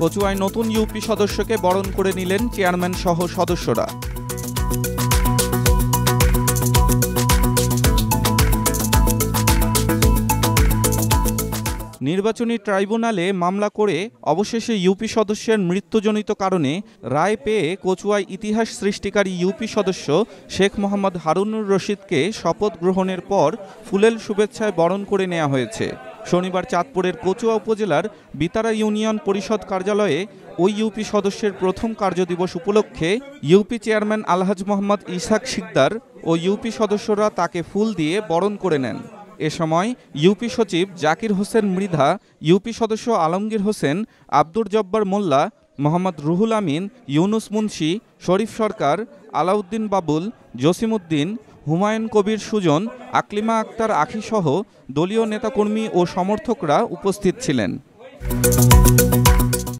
কচুয়ায় নতুন ইউপি সদস্যকে বরণ করে নিলেন চেয়ারম্যান সহ সদস্যরা। নির্বাচনী ট্রাইব্যুনালে মামলা করে অবশেষে ইউপি সদস্যের মৃত্যুজনিত কারণে রায় পেয়ে কচুয়ায় ইতিহাস সৃষ্টিকারী ইউপি সদস্য শেখ মোহাম্মদ হারুনুর রশিদকে শপথ গ্রহণের পর ফুলেল শুভেচ্ছায় বরণ করে নেওয়া হয়েছে। শনিবার চাঁদপুরের কচুয়া উপজেলার বিতারা ইউনিয়ন পরিষদ কার্যালয়ে ওই ইউপি সদস্যের প্রথম কার্যদিবস উপলক্ষে ইউপি চেয়ারম্যান আলহাজ মোহাম্মদ ইসহাক শিকদার ও ইউপি সদস্যরা তাকে ফুল দিয়ে বরণ করে নেন। এ সময় ইউপি সচিব জাকির হোসেন মৃধা, ইউপি সদস্য আলমগীর হোসেন, আব্দুর জব্বার মোল্লা, মোহাম্মদ রুহুল আমিন, ইউনুস মুন্সি, শরীফ সরকার, আলাউদ্দিন বাবুল, জসিমউদ্দিন, হুমায়ুন কবির সুজন, আকলিমা আক্তার আখিসহ দলীয় নেতাকর্মী ও সমর্থকরা উপস্থিত ছিলেন।